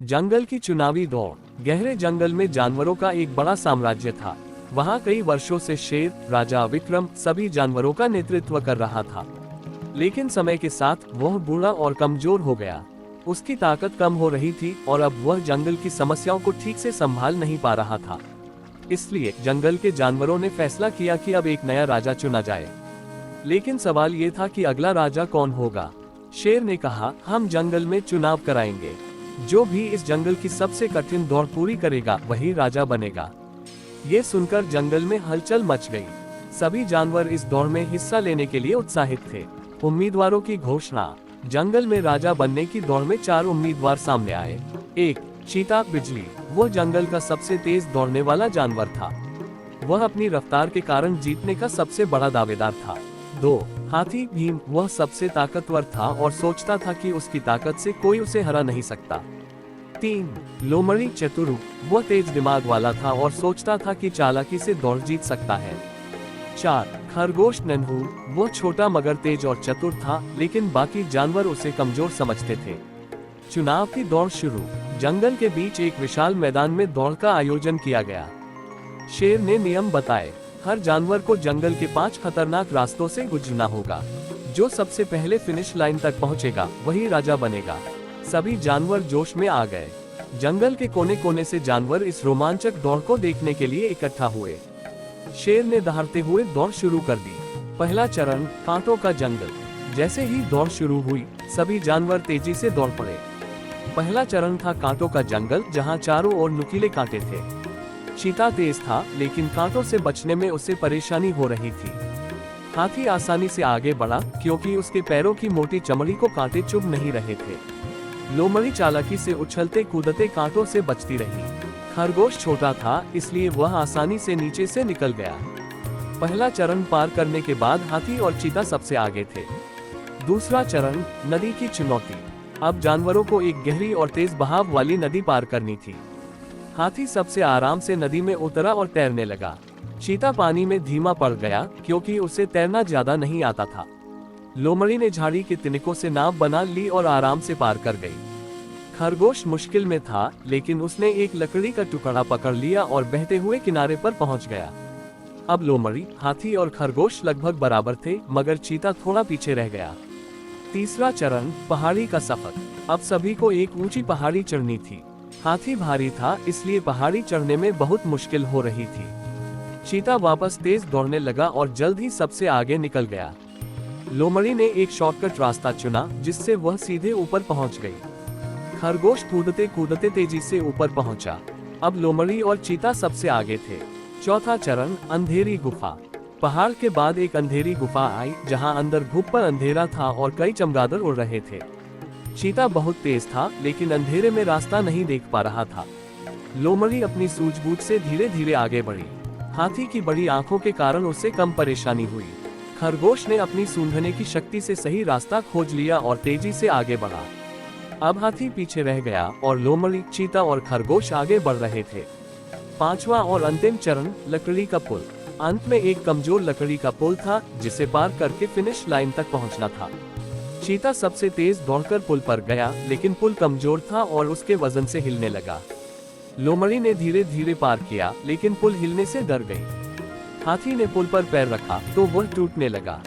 जंगल की चुनावी दौड़। गहरे जंगल में जानवरों का एक बड़ा साम्राज्य था। वहां कई वर्षों से शेर, राजा विक्रम सभी जानवरों का नेतृत्व कर रहा था। लेकिन समय के साथ वह बूढ़ा और कमजोर हो गया। उसकी ताकत कम हो रही थी और अब वह जंगल की समस्याओं को ठीक से संभाल नहीं पा रहा था। इसलिए जंगल के जानवरों ने फैसला किया कि अब एक नया राजा चुना जाए। लेकिन सवाल ये था कि अगला राजा कौन होगा। शेर ने कहा, हम जंगल में चुनाव कराएंगे। जो भी इस जंगल की सबसे कठिन दौड़ पूरी करेगा वही राजा बनेगा। ये सुनकर जंगल में हलचल मच गई। सभी जानवर इस दौड़ में हिस्सा लेने के लिए उत्साहित थे। उम्मीदवारों की घोषणा। जंगल में राजा बनने की दौड़ में 4 उम्मीदवार सामने आए। 1. चीता बिजली। वह जंगल का सबसे तेज दौड़ने वाला जानवर था। वह अपनी रफ्तार के कारण जीतने का सबसे बड़ा दावेदार था। 2. हाथी भीम। वह सबसे ताकतवर था और सोचता था कि उसकी ताकत से कोई उसे हरा नहीं सकता। 3. लोमड़ी चतुर। वह तेज दिमाग वाला था और सोचता था कि चालाकी से दौड़ जीत सकता है। 4. खरगोश नन्हू। वह छोटा मगर तेज और चतुर था, लेकिन बाकी जानवर उसे कमजोर समझते थे। चुनाव की दौड़ शुरू। जंगल के बीच एक विशाल मैदान में दौड़ का आयोजन किया गया। शेर ने नियम बताए। हर जानवर को जंगल के 5 खतरनाक रास्तों से गुजरना होगा। जो सबसे पहले फिनिश लाइन तक पहुंचेगा वही राजा बनेगा। सभी जानवर जोश में आ गए। जंगल के कोने कोने से जानवर इस रोमांचक दौड़ को देखने के लिए इकट्ठा हुए। शेर ने दहाड़ते हुए दौड़ शुरू कर दी। पहला चरण, कांटों का जंगल। जैसे ही दौड़ शुरू हुई, सभी जानवर तेजी से दौड़ पड़े। पहला चरण था कांटों का जंगल, जहां चारों ओर नुकीले कांटे थे। चीता तेज था, लेकिन कांटों से बचने में उसे परेशानी हो रही थी। हाथी आसानी से आगे बढ़ा, क्योंकि उसके पैरों की मोटी चमड़ी को कांटे चुभ नहीं रहे थे। लोमड़ी चालाकी से उछलते कूदते कांटों से बचती रही। खरगोश छोटा था, इसलिए वह आसानी से नीचे से निकल गया। पहला चरण पार करने के बाद हाथी और चीता सबसे आगे थे। दूसरा चरण, नदी की चुनौती। अब जानवरों को एक गहरी और तेज बहाव वाली नदी पार करनी थी। हाथी सबसे आराम से नदी में उतरा और तैरने लगा। चीता पानी में धीमा पड़ गया, क्योंकि उसे तैरना ज्यादा नहीं आता था। लोमड़ी ने झाड़ी के तिनकों से नाव बना ली और आराम से पार कर गई। खरगोश मुश्किल में था, लेकिन उसने एक लकड़ी का टुकड़ा पकड़ लिया और बहते हुए किनारे पर पहुंच गया। अब लोमड़ी, हाथी और खरगोश लगभग बराबर थे, मगर चीता थोड़ा पीछे रह गया। तीसरा चरण, पहाड़ी का सफर। अब सभी को एक ऊंची पहाड़ी चढ़नी थी। हाथी भारी था, इसलिए पहाड़ी चढ़ने में बहुत मुश्किल हो रही थी। चीता वापस तेज दौड़ने लगा और जल्द ही सबसे आगे निकल गया। लोमड़ी ने एक शॉर्टकट रास्ता चुना, जिससे वह सीधे ऊपर पहुंच गई। खरगोश कूदते कूदते तेजी से ऊपर पहुंचा। अब लोमड़ी और चीता सबसे आगे थे। चौथा चरण, अंधेरी गुफा। पहाड़ के बाद एक अंधेरी गुफा आई, जहां अंदर घुप अंधेरा था और कई चमगादड़ उड़ रहे थे। चीता बहुत तेज था, लेकिन अंधेरे में रास्ता नहीं देख पा रहा था। लोमड़ी अपनी सूझबूझ से धीरे धीरे आगे बढ़ी। हाथी की बड़ी आंखों के कारण उसे कम परेशानी हुई। खरगोश ने अपनी सूंघने की शक्ति से सही रास्ता खोज लिया और तेजी से आगे बढ़ा। अब हाथी पीछे रह गया और लोमड़ी, चीता और खरगोश आगे बढ़ रहे थे। पांचवा और अंतिम चरण, लकड़ी का पुल। अंत में एक कमजोर लकड़ी का पुल था, जिसे पार करके फिनिश लाइन तक पहुंचना था। चीता सबसे तेज दौड़कर पुल पर गया, लेकिन पुल कमजोर था और उसके वजन से हिलने लगा। लोमड़ी ने धीरे धीरे पार किया, लेकिन पुल हिलने से डर गई। हाथी ने पुल पर पैर रखा तो वह टूटने लगा।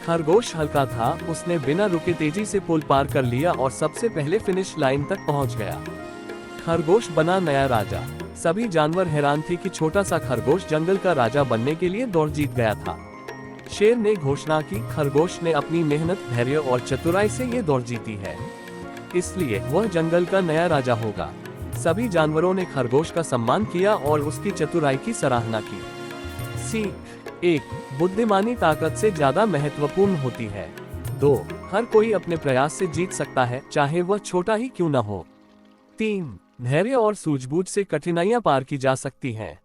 खरगोश हल्का था, उसने बिना रुके तेजी से पुल पार कर लिया और सबसे पहले फिनिश लाइन तक पहुंच गया। खरगोश बना नया राजा। सभी जानवर हैरान थे कि छोटा सा खरगोश जंगल का राजा बनने के लिए दौड़ जीत गया था। शेर ने घोषणा की, खरगोश ने अपनी मेहनत, धैर्य और चतुराई से ये दौड़ जीती है, इसलिए वह जंगल का नया राजा होगा। सभी जानवरों ने खरगोश का सम्मान किया और उसकी चतुराई की सराहना की। सीख 1. बुद्धिमानी ताकत से ज्यादा महत्वपूर्ण होती है। 2. हर कोई अपने प्रयास से जीत सकता है, चाहे वह छोटा ही क्यों न हो। 3. धैर्य और सूझबूझ से कठिनाइयां पार की जा सकती हैं।